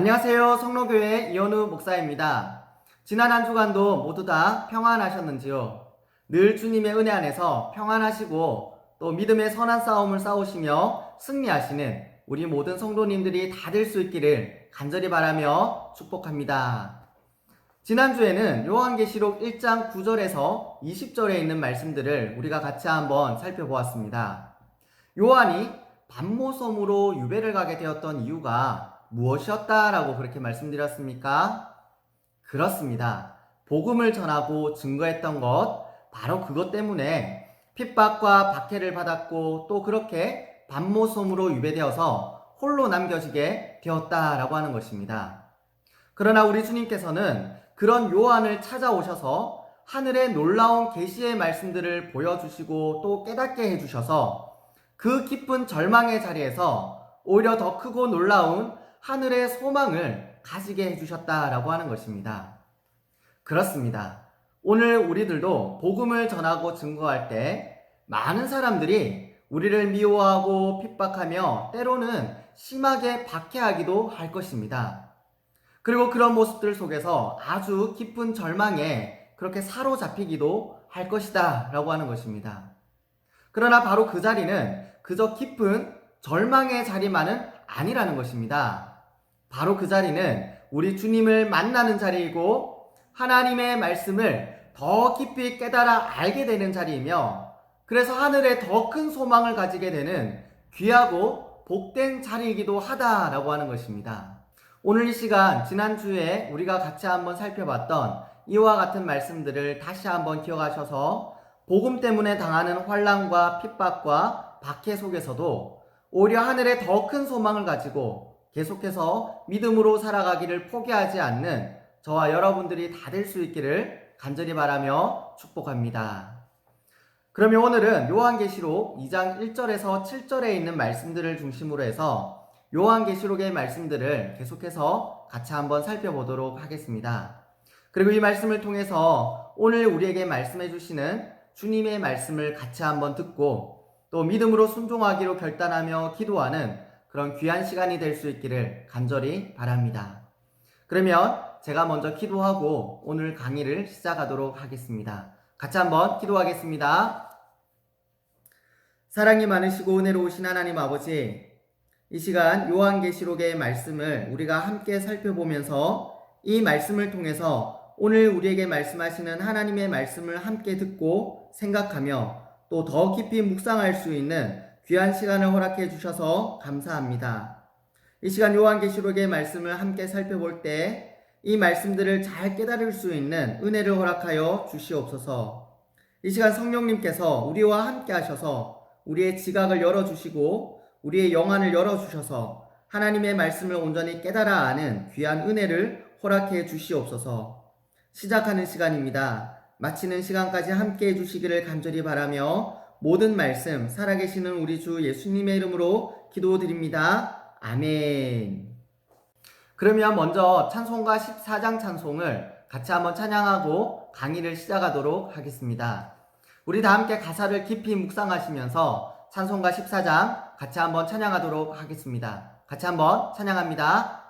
안녕하세요. 성로교회 이현우 목사입니다. 지난 한 주간도 모두 다 평안하셨는지요? 늘 주님의 은혜 안에서 평안하시고 또 믿음의 선한 싸움을 싸우시며 승리하시는 우리 모든 성도님들이 다 될 수 있기를 간절히 바라며 축복합니다. 지난주에는 요한계시록 1장 9절에서 20절에 있는 말씀들을 우리가 같이 한번 살펴보았습니다. 요한이 반모섬으로 유배를 가게 되었던 이유가 무엇이었다라고 그렇게 말씀드렸습니까? 그렇습니다. 복음을 전하고 증거했던 것, 바로 그것 때문에 핍박과 박해를 받았고 또 그렇게 반모섬으로 유배되어서 홀로 남겨지게 되었다라고 하는 것입니다. 그러나 우리 주님께서는 그런 요한을 찾아오셔서 하늘의 놀라운 계시의 말씀들을 보여주시고 또 깨닫게 해주셔서 그 깊은 절망의 자리에서 오히려 더 크고 놀라운 하늘의 소망을 가지게 해주셨다라고 하는 것입니다. 그렇습니다. 오늘 우리들도 복음을 전하고 증거할 때 많은 사람들이 우리를 미워하고 핍박하며 때로는 심하게 박해하기도 할 것입니다. 그리고 그런 모습들 속에서 아주 깊은 절망에 그렇게 사로잡히기도 할 것이다 라고 하는 것입니다. 그러나 바로 그 자리는 그저 깊은 절망의 자리만은 아니라는 것입니다. 바로 그 자리는 우리 주님을 만나는 자리이고 하나님의 말씀을 더 깊이 깨달아 알게 되는 자리이며 그래서 하늘에 더 큰 소망을 가지게 되는 귀하고 복된 자리이기도 하다라고 하는 것입니다. 오늘 이 시간 지난주에 우리가 같이 한번 살펴봤던 이와 같은 말씀들을 다시 한번 기억하셔서 복음 때문에 당하는 환난과 핍박과 박해 속에서도 오히려 하늘에 더 큰 소망을 가지고 계속해서 믿음으로 살아가기를 포기하지 않는 저와 여러분들이 다 될 수 있기를 간절히 바라며 축복합니다. 그러면 오늘은 요한계시록 2장 1절에서 7절에 있는 말씀들을 중심으로 해서 요한계시록의 말씀들을 계속해서 같이 한번 살펴보도록 하겠습니다. 그리고 이 말씀을 통해서 오늘 우리에게 말씀해 주시는 주님의 말씀을 같이 한번 듣고 또 믿음으로 순종하기로 결단하며 기도하는 그런 귀한 시간이 될 수 있기를 간절히 바랍니다. 그러면 제가 먼저 기도하고 오늘 강의를 시작하도록 하겠습니다. 같이 한번 기도하겠습니다. 사랑이 많으시고 은혜로우신 하나님 아버지, 이 시간 요한계시록의 말씀을 우리가 함께 살펴보면서 이 말씀을 통해서 오늘 우리에게 말씀하시는 하나님의 말씀을 함께 듣고 생각하며 또 더 깊이 묵상할 수 있는 귀한 시간을 허락해 주셔서 감사합니다. 이 시간 요한계시록의 말씀을 함께 살펴볼 때 이 말씀들을 잘 깨달을 수 있는 은혜를 허락하여 주시옵소서. 이 시간 성령님께서 우리와 함께 하셔서 우리의 지각을 열어주시고 우리의 영안을 열어주셔서 하나님의 말씀을 온전히 깨달아 아는 귀한 은혜를 허락해 주시옵소서. 시작하는 시간입니다. 마치는 시간까지 함께 해주시기를 간절히 바라며 모든 말씀 살아계시는 우리 주 예수님의 이름으로 기도드립니다. 아멘. 그러면 먼저 찬송가 14장 찬송을 같이 한번 찬양하고 강의를 시작하도록 하겠습니다. 우리 다 함께 가사를 깊이 묵상하시면서 찬송가 14장 같이 한번 찬양하도록 하겠습니다. 같이 한번 찬양합니다.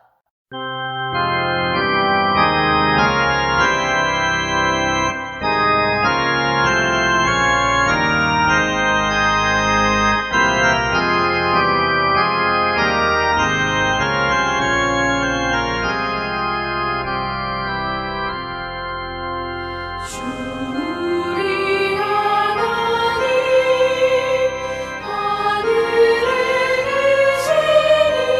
하늘에 계시니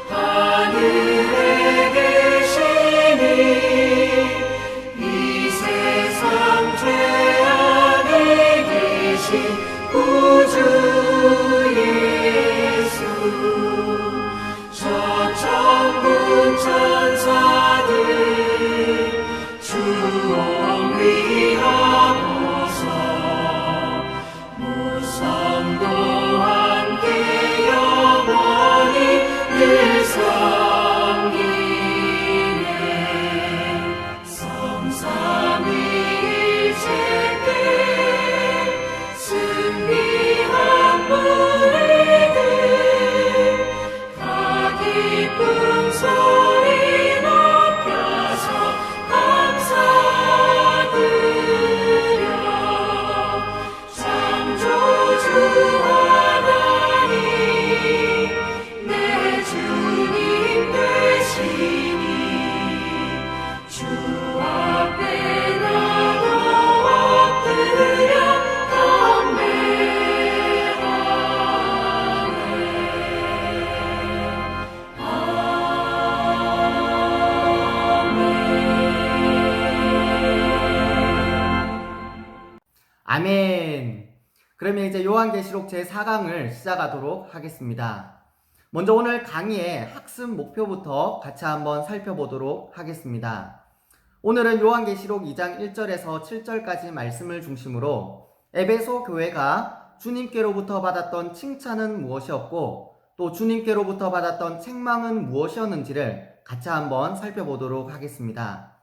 하늘에 계시니 이 세상 죄악에 계신 구주 예수 저 천군 천사들 주ông 위하옵소서 무성도 함께 영원히 늘 섬기네 성삼위일체 때 승리한 무리들 다 기쁨 소리 높여서 감사드려 창조주 하나님 내 주님 되시니 주 앞에 나도 엎드려 아멘. 그러면 이제 요한계시록 제4강을 시작하도록 하겠습니다. 먼저 오늘 강의의 학습 목표부터 같이 한번 살펴보도록 하겠습니다. 오늘은 요한계시록 2장 1절에서 7절까지 말씀을 중심으로 에베소 교회가 주님께로부터 받았던 칭찬은 무엇이었고 또 주님께로부터 받았던 책망은 무엇이었는지를 같이 한번 살펴보도록 하겠습니다.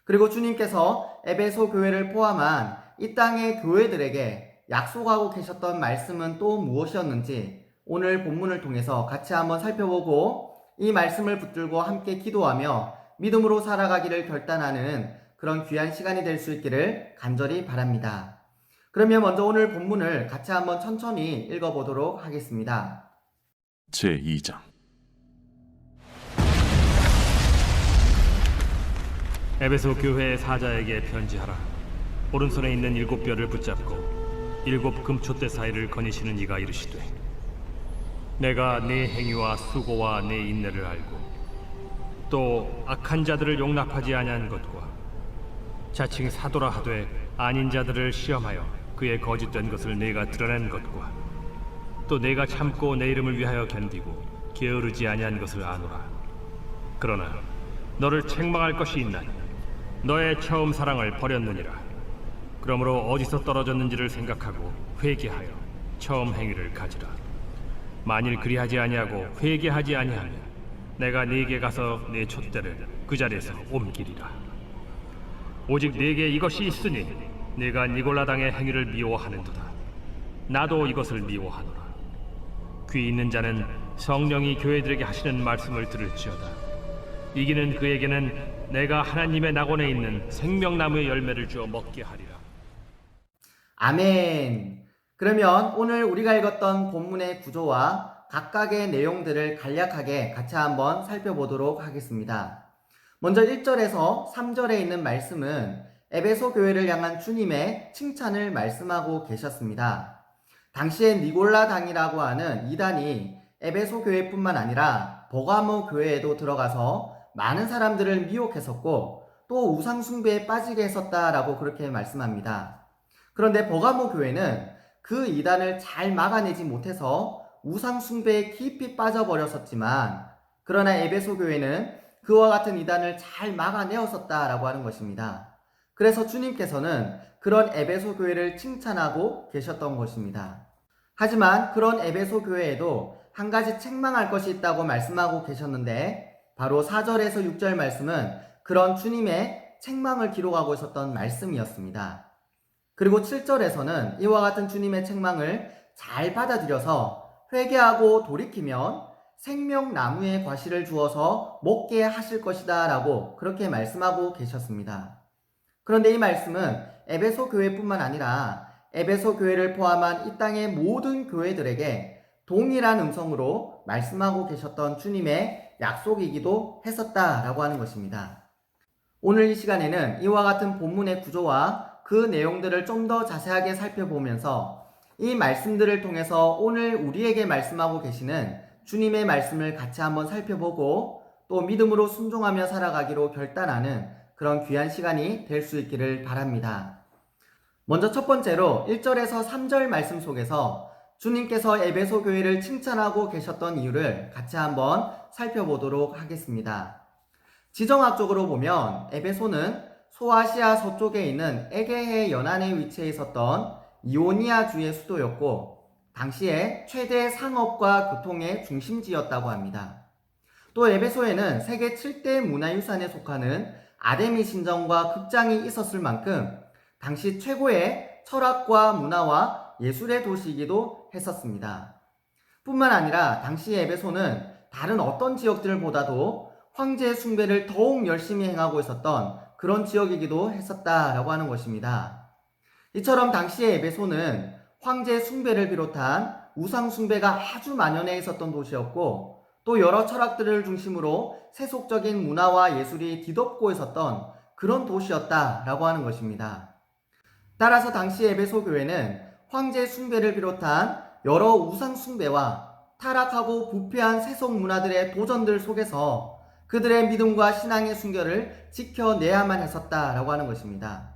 그리고 주님께서 에베소 교회를 포함한 이 땅의 교회들에게 약속하고 계셨던 말씀은 또 무엇이었는지 오늘 본문을 통해서 같이 한번 살펴보고 이 말씀을 붙들고 함께 기도하며 믿음으로 살아가기를 결단하는 그런 귀한 시간이 될 수 있기를 간절히 바랍니다. 그러면 먼저 오늘 본문을 같이 한번 천천히 읽어보도록 하겠습니다. 제2장 에베소 교회의 사자에게 편지하라. 오른손에 있는 7뼈를 붙잡고 7 금촛대 사이를 거니시는 이가 이르시되 내가 네 행위와 수고와 네 인내를 알고 또 악한 자들을 용납하지 아니한 것과 자칭 사도라 하되 아닌 자들을 시험하여 그의 거짓된 것을 내가 드러낸 것과 또 내가 참고 내 이름을 위하여 견디고 게으르지 아니한 것을 아노라. 그러나 너를 책망할 것이 있나니 너의 처음 사랑을 버렸느니라. 그러므로 어디서 떨어졌는지를 생각하고 회개하여 처음 행위를 가지라. 만일 그리하지 아니하고 회개하지 아니하면 내가 네게 가서 네 촛대를 그 자리에서 옮기리라. 오직 네게 이것이 있으니 네가 니골라 당의 행위를 미워하는도다. 나도 이것을 미워하노라. 귀 있는 자는 성령이 교회들에게 하시는 말씀을 들을지어다. 이기는 그에게는 내가 하나님의 낙원에 있는 생명나무의 열매를 주어 먹게 하리라. 아멘. 그러면 오늘 우리가 읽었던 본문의 구조와 각각의 내용들을 간략하게 같이 한번 살펴보도록 하겠습니다. 먼저 1절에서 3절에 있는 말씀은 에베소 교회를 향한 주님의 칭찬을 말씀하고 계셨습니다. 당시에 니골라당이라고 하는 이단이 에베소 교회뿐만 아니라 버가모 교회에도 들어가서 많은 사람들을 미혹했었고 또 우상 숭배에 빠지게 했었다라고 그렇게 말씀합니다. 그런데 버가모 교회는 그 이단을 잘 막아내지 못해서 우상 숭배에 깊이 빠져버렸었지만 그러나 에베소 교회는 그와 같은 이단을 잘 막아내었었다라고 하는 것입니다. 그래서 주님께서는 그런 에베소 교회를 칭찬하고 계셨던 것입니다. 하지만 그런 에베소 교회에도 한 가지 책망할 것이 있다고 말씀하고 계셨는데 바로 4절에서 6절 말씀은 그런 주님의 책망을 기록하고 있었던 말씀이었습니다. 그리고 7절에서는 이와 같은 주님의 책망을 잘 받아들여서 회개하고 돌이키면 생명나무의 과실을 주어서 먹게 하실 것이다 라고 그렇게 말씀하고 계셨습니다. 그런데 이 말씀은 에베소 교회뿐만 아니라 에베소 교회를 포함한 이 땅의 모든 교회들에게 동일한 음성으로 말씀하고 계셨던 주님의 약속이기도 했었다라고 하는 것입니다. 오늘 이 시간에는 이와 같은 본문의 구조와 그 내용들을 좀 더 자세하게 살펴보면서 이 말씀들을 통해서 오늘 우리에게 말씀하고 계시는 주님의 말씀을 같이 한번 살펴보고 또 믿음으로 순종하며 살아가기로 결단하는 그런 귀한 시간이 될 수 있기를 바랍니다. 먼저 첫 번째로 1절에서 3절 말씀 속에서 주님께서 에베소 교회를 칭찬하고 계셨던 이유를 같이 한번 살펴보도록 하겠습니다. 지정학적으로 보면 에베소는 소아시아 서쪽에 있는 에게해 연안에 위치해 있었던 이오니아주의 수도였고 당시에 최대 상업과 교통의 중심지였다고 합니다. 또 에베소에는 세계 7대 문화유산에 속하는 아데미 신전과 극장이 있었을 만큼 당시 최고의 철학과 문화와 예술의 도시이기도 했었습니다. 뿐만 아니라 당시 에베소는 다른 어떤 지역들보다도 황제 숭배를 더욱 열심히 행하고 있었던 그런 지역이기도 했었다라고 하는 것입니다. 이처럼 당시의 에베소는 황제 숭배를 비롯한 우상 숭배가 아주 만연해 있었던 도시였고 또 여러 철학들을 중심으로 세속적인 문화와 예술이 뒤덮고 있었던 그런 도시였다라고 하는 것입니다. 따라서 당시 에베소 교회는 황제 숭배를 비롯한 여러 우상 숭배와 타락하고 부패한 세속 문화들의 도전들 속에서 그들의 믿음과 신앙의 순결을 지켜내야만 했었다라고 하는 것입니다.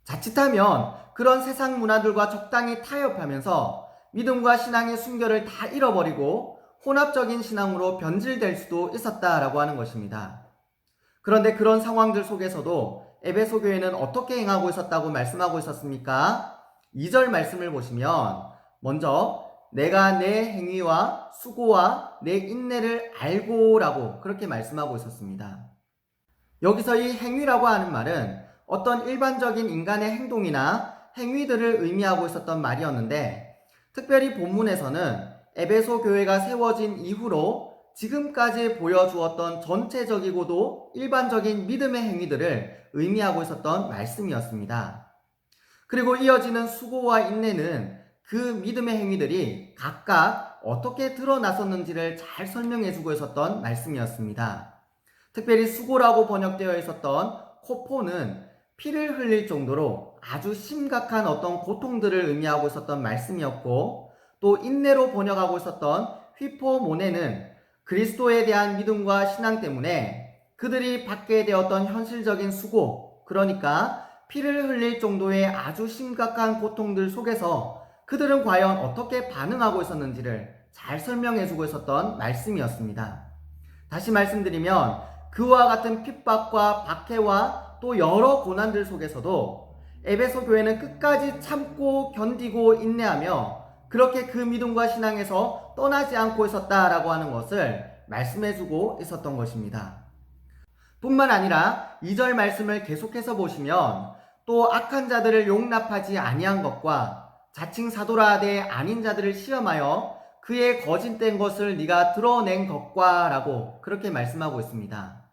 자칫하면 그런 세상 문화들과 적당히 타협하면서 믿음과 신앙의 순결을 다 잃어버리고 혼합적인 신앙으로 변질될 수도 있었다라고 하는 것입니다. 그런데 그런 상황들 속에서도 에베소 교회는 어떻게 행하고 있었다고 말씀하고 있었습니까? 2절 말씀을 보시면 먼저 내가 내 행위와 수고와 내 인내를 알고 라고 그렇게 말씀하고 있었습니다. 여기서 이 행위라고 하는 말은 어떤 일반적인 인간의 행동이나 행위들을 의미하고 있었던 말이었는데 특별히 본문에서는 에베소 교회가 세워진 이후로 지금까지 보여주었던 전체적이고도 일반적인 믿음의 행위들을 의미하고 있었던 말씀이었습니다. 그리고 이어지는 수고와 인내는 그 믿음의 행위들이 각각 어떻게 드러났었는지를 잘 설명해주고 있었던 말씀이었습니다. 특별히 수고라고 번역되어 있었던 코포는 피를 흘릴 정도로 아주 심각한 어떤 고통들을 의미하고 있었던 말씀이었고 또 인내로 번역하고 있었던 휘포모네는 그리스도에 대한 믿음과 신앙 때문에 그들이 받게 되었던 현실적인 수고, 그러니까 피를 흘릴 정도의 아주 심각한 고통들 속에서 그들은 과연 어떻게 반응하고 있었는지를 잘 설명해주고 있었던 말씀이었습니다. 다시 말씀드리면 그와 같은 핍박과 박해와 또 여러 고난들 속에서도 에베소 교회는 끝까지 참고 견디고 인내하며 그렇게 그 믿음과 신앙에서 떠나지 않고 있었다라고 하는 것을 말씀해주고 있었던 것입니다. 뿐만 아니라 2절 말씀을 계속해서 보시면 또 악한 자들을 용납하지 아니한 것과 자칭 사도라 하되 아닌 자들을 시험하여 그의 거짓된 것을 네가 드러낸 것과 라고 그렇게 말씀하고 있습니다.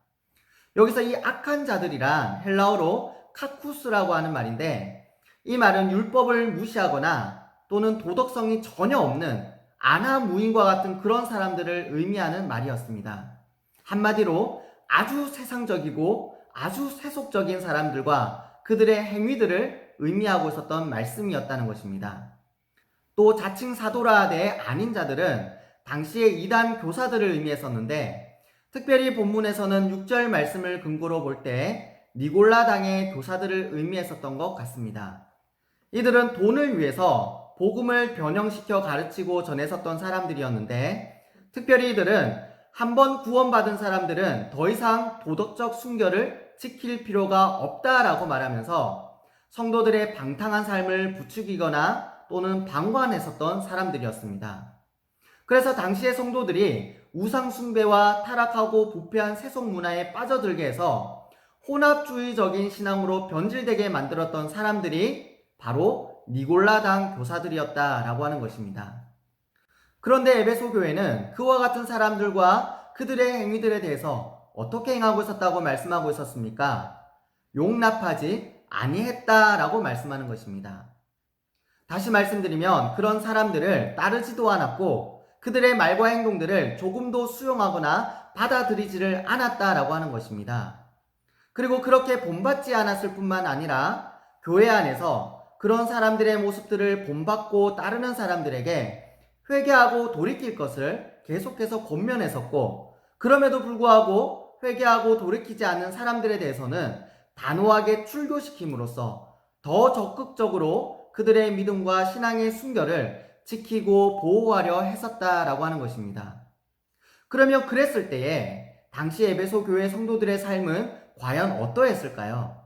여기서 이 악한 자들이란 헬라어로 카쿠스라고 하는 말인데 이 말은 율법을 무시하거나 또는 도덕성이 전혀 없는 아나무인과 같은 그런 사람들을 의미하는 말이었습니다. 한마디로 아주 세상적이고 아주 세속적인 사람들과 그들의 행위들을 의미하고 있었던 말씀이었다는 것입니다. 또 자칭 사도라 하되 아닌 자들은 당시의 이단 교사들을 의미했었는데 특별히 본문에서는 6절 말씀을 근거로 볼 때 니골라당의 교사들을 의미했었던 것 같습니다. 이들은 돈을 위해서 복음을 변형시켜 가르치고 전했었던 사람들이었는데 특별히 이들은 한번 구원받은 사람들은 더 이상 도덕적 순결을 지킬 필요가 없다라고 말하면서 성도들의 방탕한 삶을 부추기거나 또는 방관했었던 사람들이었습니다. 그래서 당시의 성도들이 우상 숭배와 타락하고 부패한 세속 문화에 빠져들게 해서 혼합주의적인 신앙으로 변질되게 만들었던 사람들이 바로 니골라당 교사들이었다라고 하는 것입니다. 그런데 에베소 교회는 그와 같은 사람들과 그들의 행위들에 대해서 어떻게 행하고 있었다고 말씀하고 있었습니까? 용납하지 아니했다라고 말씀하는 것입니다. 다시 말씀드리면 그런 사람들을 따르지도 않았고 그들의 말과 행동들을 조금도 수용하거나 받아들이지를 않았다라고 하는 것입니다. 그리고 그렇게 본받지 않았을 뿐만 아니라 교회 안에서 그런 사람들의 모습들을 본받고 따르는 사람들에게 회개하고 돌이킬 것을 계속해서 권면했었고, 그럼에도 불구하고 회개하고 돌이키지 않는 사람들에 대해서는 단호하게 출교시킴으로써 더 적극적으로 그들의 믿음과 신앙의 순결을 지키고 보호하려 했었다라고 하는 것입니다. 그러면 그랬을 때에 당시 에베소 교회 성도들의 삶은 과연 어떠했을까요?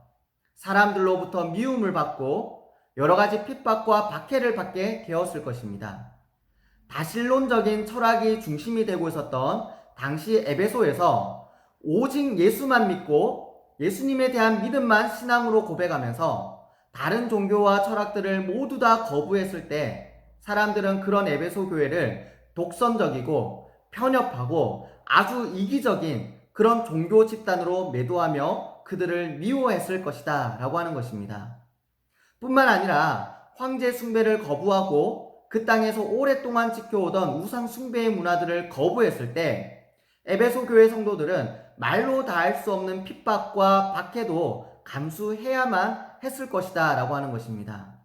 사람들로부터 미움을 받고 여러 가지 핍박과 박해를 받게 되었을 것입니다. 다신론적인 철학이 중심이 되고 있었던 당시 에베소에서 오직 예수만 믿고 예수님에 대한 믿음만 신앙으로 고백하면서 다른 종교와 철학들을 모두 다 거부했을 때 사람들은 그런 에베소 교회를 독선적이고 편협하고 아주 이기적인 그런 종교 집단으로 매도하며 그들을 미워했을 것이다 라고 하는 것입니다. 뿐만 아니라 황제 숭배를 거부하고 그 땅에서 오랫동안 지켜오던 우상 숭배의 문화들을 거부했을 때 에베소 교회 성도들은 말로 다할 수 없는 핍박과 박해도 감수해야만 했을 것이다 라고 하는 것입니다.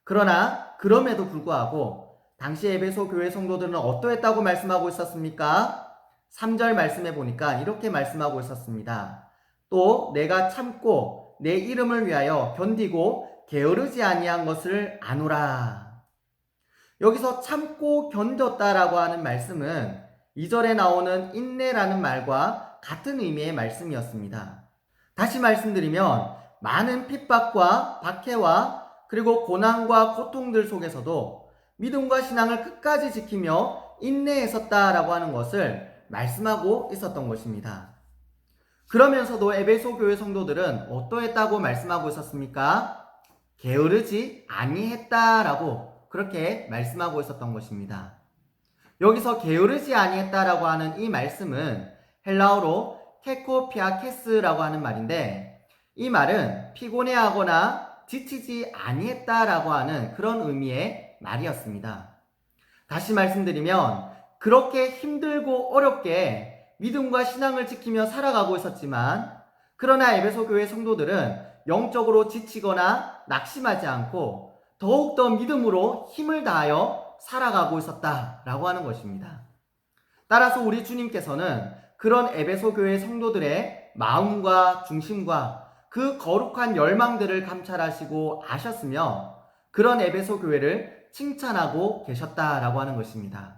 그러나 그럼에도 불구하고 당시 에베소 교회 성도들은 어떠했다고 말씀하고 있었습니까? 3절 말씀해 보니까 이렇게 말씀하고 있었습니다. 또 내가 참고 내 이름을 위하여 견디고 게으르지 아니한 것을 아노라. 여기서 참고 견뎠다라고 하는 말씀은 2절에 나오는 인내라는 말과 같은 의미의 말씀이었습니다. 다시 말씀드리면 많은 핍박과 박해와 그리고 고난과 고통들 속에서도 믿음과 신앙을 끝까지 지키며 인내했었다라고 하는 것을 말씀하고 있었던 것입니다. 그러면서도 에베소 교회 성도들은 어떠했다고 말씀하고 있었습니까? 게으르지 아니했다라고 그렇게 말씀하고 있었던 것입니다. 여기서 게으르지 아니했다라고 하는 이 말씀은 헬라어로 케코피아케스라고 하는 말인데 이 말은 피곤해하거나 지치지 아니했다라고 하는 그런 의미의 말이었습니다. 다시 말씀드리면 그렇게 힘들고 어렵게 믿음과 신앙을 지키며 살아가고 있었지만 그러나 에베소 교회 성도들은 영적으로 지치거나 낙심하지 않고 더욱더 믿음으로 힘을 다하여 살아가고 있었다라고 하는 것입니다. 따라서 우리 주님께서는 그런 에베소 교회 성도들의 마음과 중심과 그 거룩한 열망들을 감찰하시고 아셨으며 그런 에베소 교회를 칭찬하고 계셨다라고 하는 것입니다.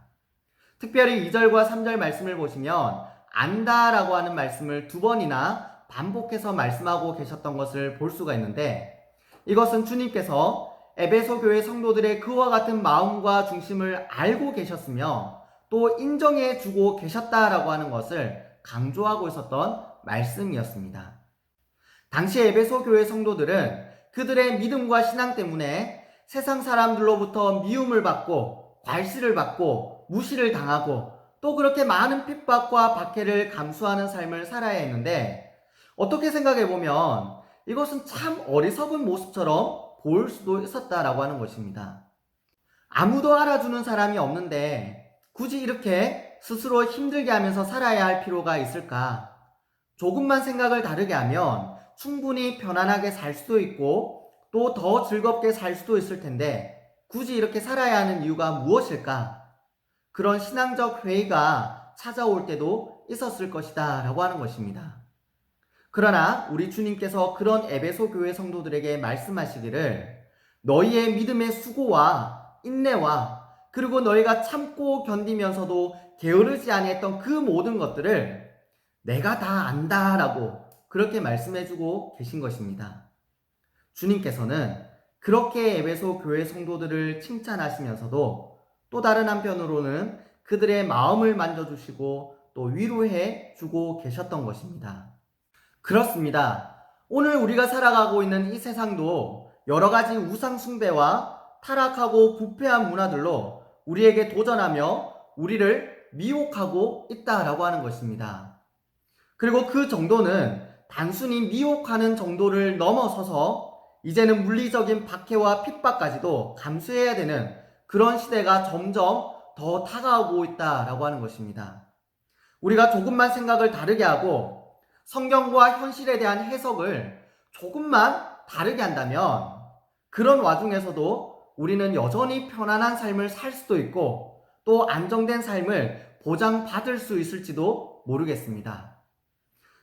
특별히 2절과 3절 말씀을 보시면 안다라고 하는 말씀을 2번이나 반복해서 말씀하고 계셨던 것을 볼 수가 있는데 이것은 주님께서 에베소 교회 성도들의 그와 같은 마음과 중심을 알고 계셨으며 또 인정해 주고 계셨다라고 하는 것을 강조하고 있었던 말씀이었습니다. 당시 에베소 교회 성도들은 그들의 믿음과 신앙 때문에 세상 사람들로부터 미움을 받고 괄시를 받고 무시를 당하고 또 그렇게 많은 핍박과 박해를 감수하는 삶을 살아야 했는데 어떻게 생각해 보면 이것은 참 어리석은 모습처럼 보일 수도 있었다라고 하는 것입니다. 아무도 알아주는 사람이 없는데 굳이 이렇게 스스로 힘들게 하면서 살아야 할 필요가 있을까? 조금만 생각을 다르게 하면 충분히 편안하게 살 수도 있고 또 더 즐겁게 살 수도 있을 텐데 굳이 이렇게 살아야 하는 이유가 무엇일까? 그런 신앙적 회의가 찾아올 때도 있었을 것이다 라고 하는 것입니다. 그러나 우리 주님께서 그런 에베소 교회 성도들에게 말씀하시기를 너희의 믿음의 수고와 인내와 그리고 너희가 참고 견디면서도 게으르지 아니했던 그 모든 것들을 내가 다 안다라고 그렇게 말씀해주고 계신 것입니다. 주님께서는 그렇게 에베소 교회 성도들을 칭찬하시면서도 또 다른 한편으로는 그들의 마음을 만져주시고 또 위로해 주고 계셨던 것입니다. 그렇습니다. 오늘 우리가 살아가고 있는 이 세상도 여러 가지 우상 숭배와 타락하고 부패한 문화들로 우리에게 도전하며 우리를 미혹하고 있다라고 하는 것입니다. 그리고 그 정도는 단순히 미혹하는 정도를 넘어서서 이제는 물리적인 박해와 핍박까지도 감수해야 되는 그런 시대가 점점 더 다가오고 있다라고 하는 것입니다. 우리가 조금만 생각을 다르게 하고 성경과 현실에 대한 해석을 조금만 다르게 한다면 그런 와중에서도 우리는 여전히 편안한 삶을 살 수도 있고 또 안정된 삶을 보장받을 수 있을지도 모르겠습니다.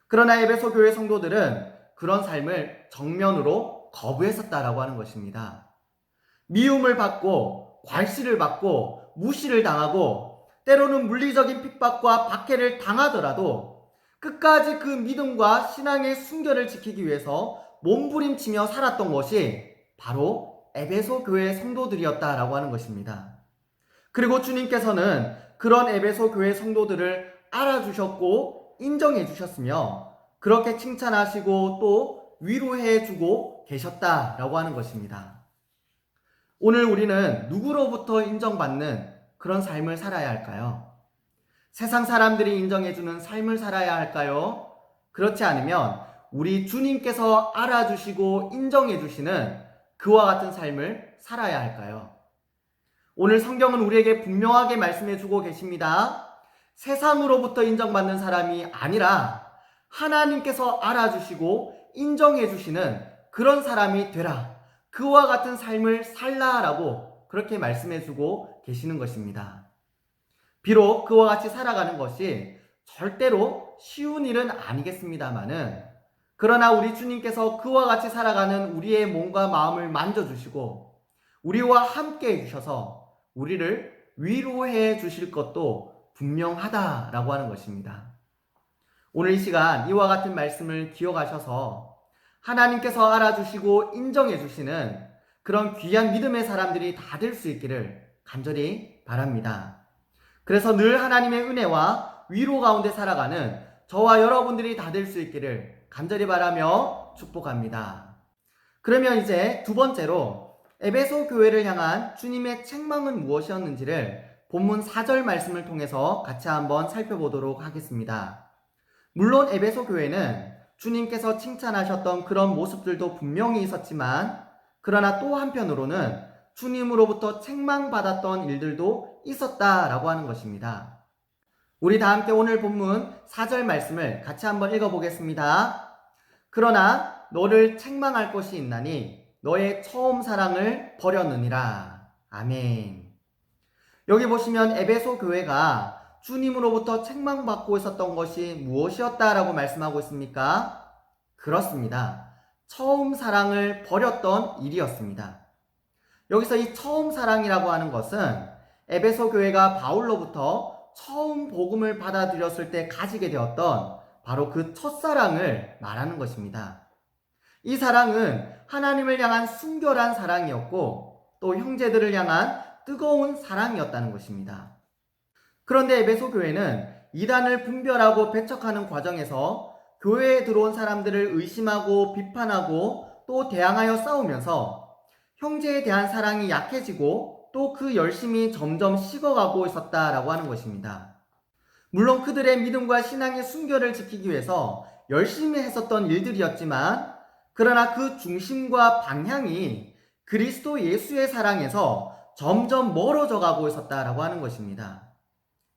그러나 에베소 교회 성도들은 그런 삶을 정면으로 거부했었다라고 하는 것입니다. 미움을 받고 괄시를 받고 무시를 당하고 때로는 물리적인 핍박과 박해를 당하더라도 끝까지 그 믿음과 신앙의 순결을 지키기 위해서 몸부림치며 살았던 것이 바로 에베소 교회 성도들이었다라고 하는 것입니다. 그리고 주님께서는 그런 에베소 교회 성도들을 알아주셨고 인정해 주셨으며 그렇게 칭찬하시고 또 위로해 주고 계셨다라고 하는 것입니다. 오늘 우리는 누구로부터 인정받는 그런 삶을 살아야 할까요? 세상 사람들이 인정해주는 삶을 살아야 할까요? 그렇지 않으면 우리 주님께서 알아주시고 인정해주시는 그와 같은 삶을 살아야 할까요? 오늘 성경은 우리에게 분명하게 말씀해주고 계십니다. 세상으로부터 인정받는 사람이 아니라 하나님께서 알아주시고 인정해주시는 그런 사람이 되라. 그와 같은 삶을 살라라고 그렇게 말씀해주고 계시는 것입니다. 비록 그와 같이 살아가는 것이 절대로 쉬운 일은 아니겠습니다만은 그러나 우리 주님께서 그와 같이 살아가는 우리의 몸과 마음을 만져주시고 우리와 함께 해주셔서 우리를 위로해 주실 것도 분명하다라고 하는 것입니다. 오늘 이 시간 이와 같은 말씀을 기억하셔서 하나님께서 알아주시고 인정해 주시는 그런 귀한 믿음의 사람들이 다 될 수 있기를 간절히 바랍니다. 그래서 늘 하나님의 은혜와 위로 가운데 살아가는 저와 여러분들이 다 될 수 있기를 간절히 바라며 축복합니다. 그러면 이제 두 번째로 에베소 교회를 향한 주님의 책망은 무엇이었는지를 본문 4절 말씀을 통해서 같이 한번 살펴보도록 하겠습니다. 물론 에베소 교회는 주님께서 칭찬하셨던 그런 모습들도 분명히 있었지만 그러나 또 한편으로는 주님으로부터 책망받았던 일들도 있었다라고 하는 것입니다. 우리 다 함께 오늘 본문 4절 말씀을 같이 한번 읽어보겠습니다. 그러나 너를 책망할 것이 있나니 너의 처음 사랑을 버렸느니라. 아멘. 여기 보시면 에베소 교회가 주님으로부터 책망받고 있었던 것이 무엇이었다라고 말씀하고 있습니까? 그렇습니다. 처음 사랑을 버렸던 일이었습니다. 여기서 이 처음 사랑이라고 하는 것은 에베소 교회가 바울로부터 처음 복음을 받아들였을 때 가지게 되었던 바로 그 첫사랑을 말하는 것입니다. 이 사랑은 하나님을 향한 순결한 사랑이었고 또 형제들을 향한 뜨거운 사랑이었다는 것입니다. 그런데 에베소 교회는 이단을 분별하고 배척하는 과정에서 교회에 들어온 사람들을 의심하고 비판하고 또 대항하여 싸우면서 형제에 대한 사랑이 약해지고 또 그 열심이 점점 식어가고 있었다라고 하는 것입니다. 물론 그들의 믿음과 신앙의 순결을 지키기 위해서 열심히 했었던 일들이었지만 그러나 그 중심과 방향이 그리스도 예수의 사랑에서 점점 멀어져 가고 있었다라고 하는 것입니다.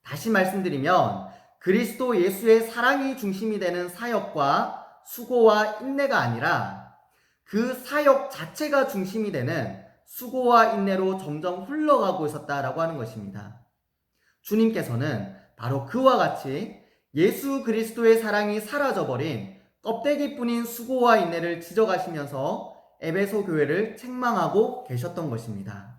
다시 말씀드리면 그리스도 예수의 사랑이 중심이 되는 사역과 수고와 인내가 아니라 그 사역 자체가 중심이 되는 수고와 인내로 점점 흘러가고 있었다라고 하는 것입니다. 주님께서는 바로 그와 같이 예수 그리스도의 사랑이 사라져버린 껍데기뿐인 수고와 인내를 지적하시면서 에베소 교회를 책망하고 계셨던 것입니다.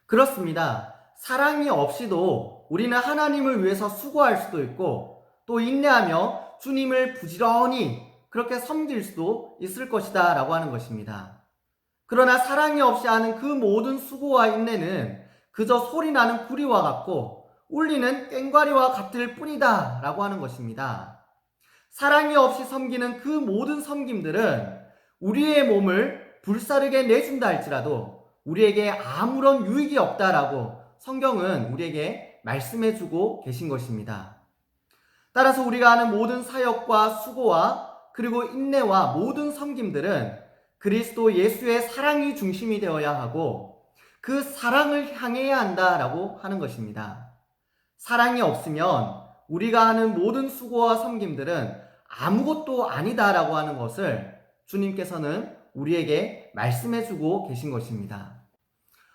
그렇습니다. 사랑이 없이도 우리는 하나님을 위해서 수고할 수도 있고 또 인내하며 주님을 부지런히 그렇게 섬길 수도 있을 것이다 라고 하는 것입니다. 그러나 사랑이 없이 하는 그 모든 수고와 인내는 그저 소리나는 구리와 같고 울리는 꽹과리와 같을 뿐이다 라고 하는 것입니다. 사랑이 없이 섬기는 그 모든 섬김들은 우리의 몸을 불사르게 내준다 할지라도 우리에게 아무런 유익이 없다라고 성경은 우리에게 말씀해주고 계신 것입니다. 따라서 우리가 하는 모든 사역과 수고와 그리고 인내와 모든 섬김들은 그리스도 예수의 사랑이 중심이 되어야 하고 그 사랑을 향해야 한다라고 하는 것입니다. 사랑이 없으면 우리가 하는 모든 수고와 섬김들은 아무것도 아니다라고 하는 것을 주님께서는 우리에게 말씀해주고 계신 것입니다.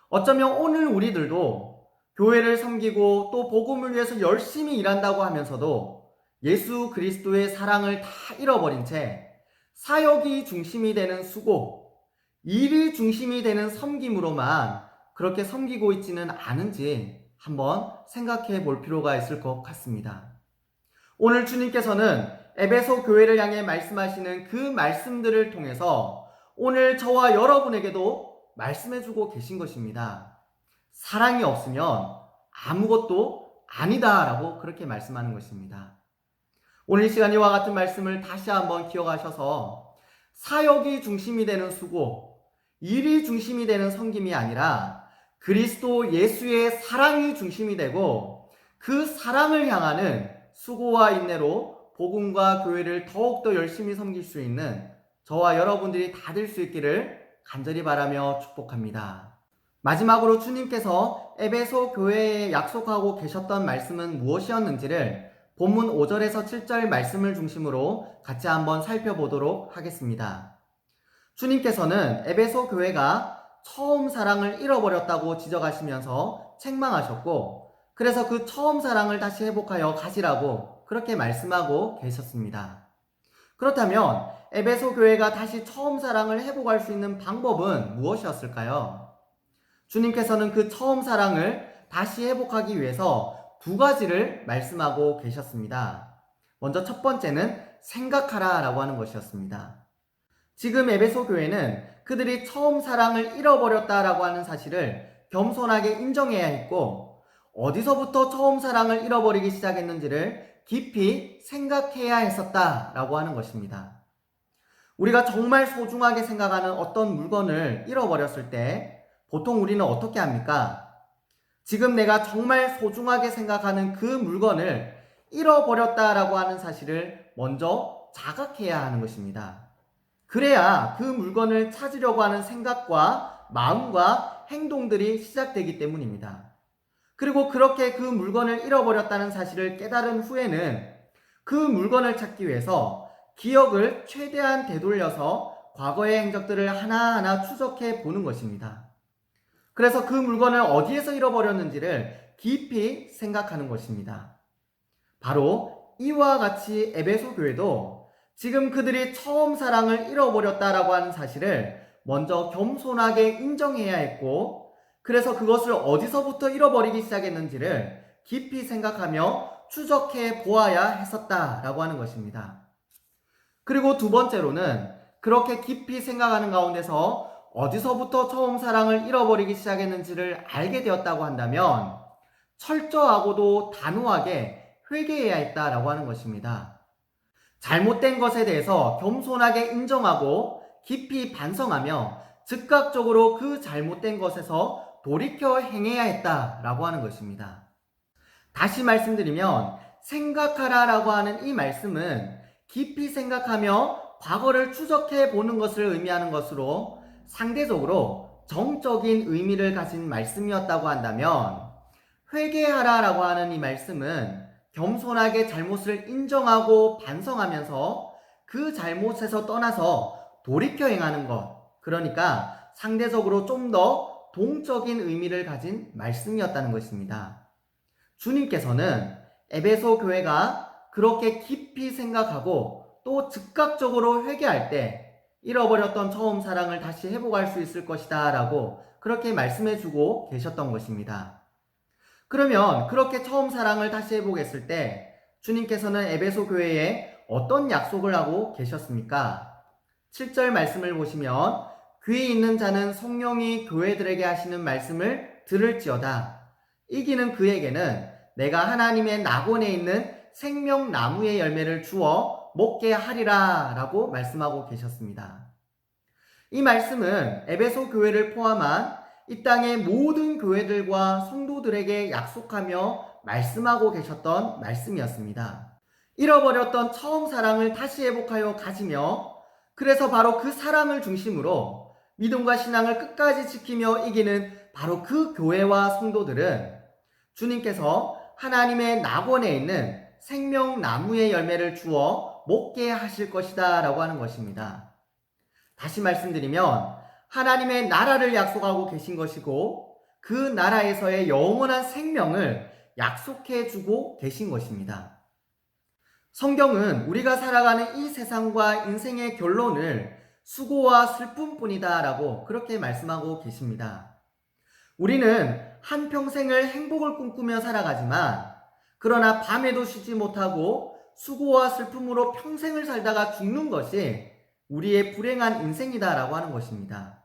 어쩌면 오늘 우리들도 교회를 섬기고 또 복음을 위해서 열심히 일한다고 하면서도 예수 그리스도의 사랑을 다 잃어버린 채 사역이 중심이 되는 수고, 일이 중심이 되는 섬김으로만 그렇게 섬기고 있지는 않은지 한번 생각해 볼 필요가 있을 것 같습니다. 오늘 주님께서는 에베소 교회를 향해 말씀하시는 그 말씀들을 통해서 오늘 저와 여러분에게도 말씀해주고 계신 것입니다. 사랑이 없으면 아무것도 아니다라고 그렇게 말씀하는 것입니다. 오늘 이 시간 이와 같은 말씀을 다시 한번 기억하셔서 사역이 중심이 되는 수고, 일이 중심이 되는 섬김이 아니라 그리스도 예수의 사랑이 중심이 되고 그 사랑을 향하는 수고와 인내로 복음과 교회를 더욱더 열심히 섬길 수 있는 저와 여러분들이 다 될 수 있기를 간절히 바라며 축복합니다. 마지막으로 주님께서 에베소 교회에 약속하고 계셨던 말씀은 무엇이었는지를 본문 5절에서 7절 말씀을 중심으로 같이 한번 살펴보도록 하겠습니다. 주님께서는 에베소 교회가 처음 사랑을 잃어버렸다고 지적하시면서 책망하셨고, 그래서 그 처음 사랑을 다시 회복하여 가지라고 그렇게 말씀하고 계셨습니다. 그렇다면 에베소 교회가 다시 처음 사랑을 회복할 수 있는 방법은 무엇이었을까요? 주님께서는 그 처음 사랑을 다시 회복하기 위해서 두 가지를 말씀하고 계셨습니다. 먼저 첫 번째는 생각하라 라고 하는 것이었습니다. 지금 에베소 교회는 그들이 처음 사랑을 잃어버렸다라고 하는 사실을 겸손하게 인정해야 했고, 어디서부터 처음 사랑을 잃어버리기 시작했는지를 깊이 생각해야 했었다라고 하는 것입니다. 우리가 정말 소중하게 생각하는 어떤 물건을 잃어버렸을 때 보통 우리는 어떻게 합니까? 지금 내가 정말 소중하게 생각하는 그 물건을 잃어버렸다라고 하는 사실을 먼저 자각해야 하는 것입니다. 그래야 그 물건을 찾으려고 하는 생각과 마음과 행동들이 시작되기 때문입니다. 그리고 그렇게 그 물건을 잃어버렸다는 사실을 깨달은 후에는 그 물건을 찾기 위해서 기억을 최대한 되돌려서 과거의 행적들을 하나하나 추적해 보는 것입니다. 그래서 그 물건을 어디에서 잃어버렸는지를 깊이 생각하는 것입니다. 바로 이와 같이 에베소 교회도 지금 그들이 처음 사랑을 잃어버렸다라고 하는 사실을 먼저 겸손하게 인정해야 했고, 그래서 그것을 어디서부터 잃어버리기 시작했는지를 깊이 생각하며 추적해 보아야 했었다라고 하는 것입니다. 그리고 두 번째로는 그렇게 깊이 생각하는 가운데서 어디서부터 처음 사랑을 잃어버리기 시작했는지를 알게 되었다고 한다면 철저하고도 단호하게 회개해야 했다라고 하는 것입니다. 잘못된 것에 대해서 겸손하게 인정하고 깊이 반성하며 즉각적으로 그 잘못된 것에서 돌이켜 행해야 했다라고 하는 것입니다. 다시 말씀드리면 생각하라라고 하는 이 말씀은 깊이 생각하며 과거를 추적해 보는 것을 의미하는 것으로 상대적으로 정적인 의미를 가진 말씀이었다고 한다면, 회개하라라고 하는 이 말씀은 겸손하게 잘못을 인정하고 반성하면서 그 잘못에서 떠나서 돌이켜 행하는 것, 그러니까 상대적으로 좀 더 동적인 의미를 가진 말씀이었다는 것입니다. 주님께서는 에베소 교회가 그렇게 깊이 생각하고 또 즉각적으로 회개할 때 잃어버렸던 처음 사랑을 다시 회복할 수 있을 것이다 라고 그렇게 말씀해주고 계셨던 것입니다. 그러면 그렇게 처음 사랑을 다시 회복했을 때 주님께서는 에베소 교회에 어떤 약속을 하고 계셨습니까? 7절 말씀을 보시면 귀 있는 자는 성령이 교회들에게 하시는 말씀을 들을지어다. 이기는 그에게는 내가 하나님의 낙원에 있는 생명나무의 열매를 주어 먹게 하리라 라고 말씀하고 계셨습니다. 이 말씀은 에베소 교회를 포함한 이 땅의 모든 교회들과 성도들에게 약속하며 말씀하고 계셨던 말씀이었습니다. 잃어버렸던 처음 사랑을 다시 회복하여 가지며, 그래서 바로 그 사랑을 중심으로 믿음과 신앙을 끝까지 지키며 이기는 바로 그 교회와 성도들은 주님께서 하나님의 낙원에 있는 생명나무의 열매를 주어 먹게 하실 것이다 라고 하는 것입니다. 다시 말씀드리면 하나님의 나라를 약속하고 계신 것이고, 그 나라에서의 영원한 생명을 약속해 주고 계신 것입니다. 성경은 우리가 살아가는 이 세상과 인생의 결론을 수고와 슬픔뿐이다 라고 그렇게 말씀하고 계십니다. 우리는 한평생을 행복을 꿈꾸며 살아가지만 그러나 밤에도 쉬지 못하고 수고와 슬픔으로 평생을 살다가 죽는 것이 우리의 불행한 인생이다 라고 하는 것입니다.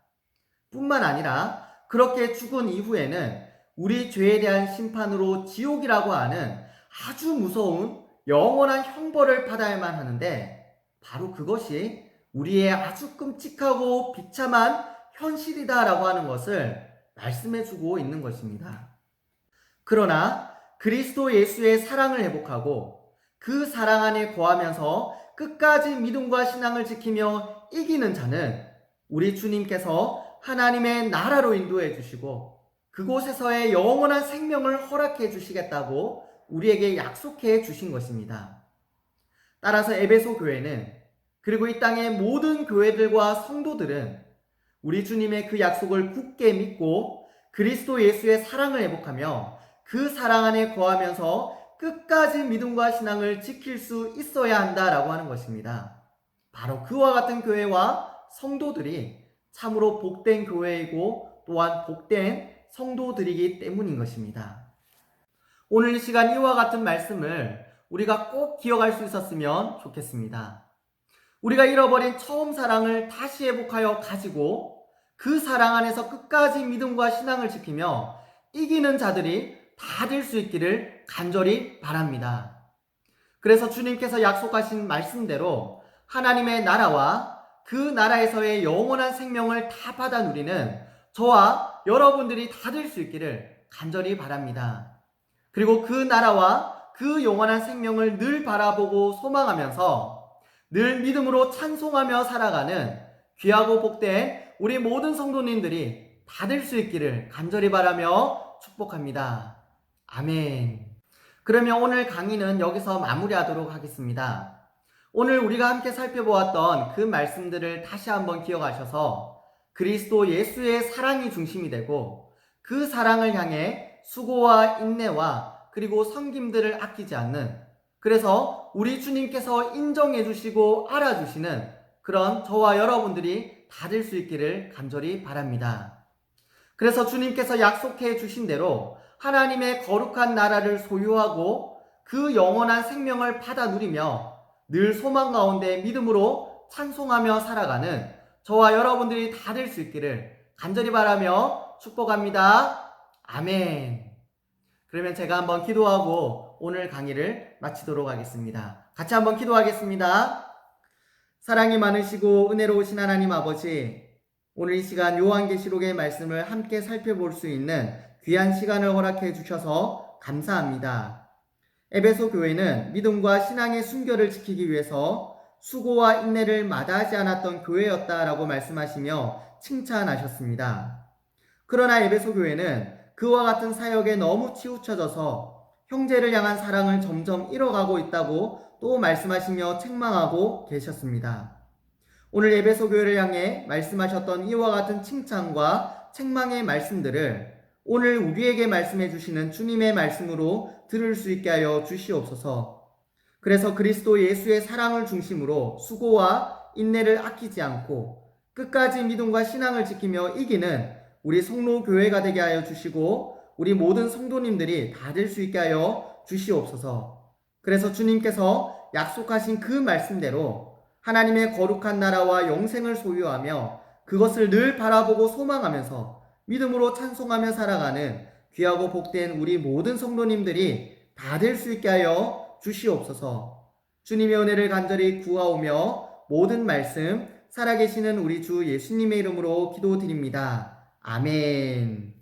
뿐만 아니라 그렇게 죽은 이후에는 우리 죄에 대한 심판으로 지옥이라고 하는 아주 무서운 영원한 형벌을 받아야만 하는데 바로 그것이 우리의 아주 끔찍하고 비참한 현실이다 라고 하는 것을 말씀해 주고 있는 것입니다. 그러나 그리스도 예수의 사랑을 회복하고 그 사랑 안에 거하면서 끝까지 믿음과 신앙을 지키며 이기는 자는 우리 주님께서 하나님의 나라로 인도해 주시고 그곳에서의 영원한 생명을 허락해 주시겠다고 우리에게 약속해 주신 것입니다. 따라서 에베소 교회는 그리고 이 땅의 모든 교회들과 성도들은 우리 주님의 그 약속을 굳게 믿고 그리스도 예수의 사랑을 회복하며 그 사랑 안에 거하면서 끝까지 믿음과 신앙을 지킬 수 있어야 한다라고 하는 것입니다. 바로 그와 같은 교회와 성도들이 참으로 복된 교회이고 또한 복된 성도들이기 때문인 것입니다. 오늘 이 시간 이와 같은 말씀을 우리가 꼭 기억할 수 있었으면 좋겠습니다. 우리가 잃어버린 처음 사랑을 다시 회복하여 가지고 그 사랑 안에서 끝까지 믿음과 신앙을 지키며 이기는 자들이 다 될 수 있기를 간절히 바랍니다. 그래서 주님께서 약속하신 말씀대로 하나님의 나라와 그 나라에서의 영원한 생명을 다 받아 누리는 저와 여러분들이 다 될 수 있기를 간절히 바랍니다. 그리고 그 나라와 그 영원한 생명을 늘 바라보고 소망하면서 늘 믿음으로 찬송하며 살아가는 귀하고 복된 우리 모든 성도님들이 다 될 수 있기를 간절히 바라며 축복합니다. 아멘. 그러면 오늘 강의는 여기서 마무리하도록 하겠습니다. 오늘 우리가 함께 살펴보았던 그 말씀들을 다시 한번 기억하셔서 그리스도 예수의 사랑이 중심이 되고 그 사랑을 향해 수고와 인내와 그리고 섬김들을 아끼지 않는, 그래서 우리 주님께서 인정해 주시고 알아주시는 그런 저와 여러분들이 다 될 수 있기를 간절히 바랍니다. 그래서 주님께서 약속해 주신 대로 하나님의 거룩한 나라를 소유하고 그 영원한 생명을 받아 누리며 늘 소망 가운데 믿음으로 찬송하며 살아가는 저와 여러분들이 다 될 수 있기를 간절히 바라며 축복합니다. 아멘. 그러면 제가 한번 기도하고 오늘 강의를 마치도록 하겠습니다. 같이 한번 기도하겠습니다. 사랑이 많으시고 은혜로우신 하나님 아버지, 오늘 이 시간 요한계시록의 말씀을 함께 살펴볼 수 있는 귀한 시간을 허락해 주셔서 감사합니다. 에베소 교회는 믿음과 신앙의 순결을 지키기 위해서 수고와 인내를 마다하지 않았던 교회였다라고 말씀하시며 칭찬하셨습니다. 그러나 에베소 교회는 그와 같은 사역에 너무 치우쳐져서 형제를 향한 사랑을 점점 잃어가고 있다고 또 말씀하시며 책망하고 계셨습니다. 오늘 에베소 교회를 향해 말씀하셨던 이와 같은 칭찬과 책망의 말씀들을 오늘 우리에게 말씀해 주시는 주님의 말씀으로 들을 수 있게 하여 주시옵소서. 그래서 그리스도 예수의 사랑을 중심으로 수고와 인내를 아끼지 않고 끝까지 믿음과 신앙을 지키며 이기는 우리 성로교회가 되게 하여 주시고 우리 모든 성도님들이 다 될 수 있게 하여 주시옵소서. 그래서 주님께서 약속하신 그 말씀대로 하나님의 거룩한 나라와 영생을 소유하며 그것을 늘 바라보고 소망하면서 믿음으로 찬송하며 살아가는 귀하고 복된 우리 모든 성도님들이 다 될 수 있게 하여 주시옵소서. 주님의 은혜를 간절히 구하오며 모든 말씀 살아계시는 우리 주 예수님의 이름으로 기도드립니다. 아멘.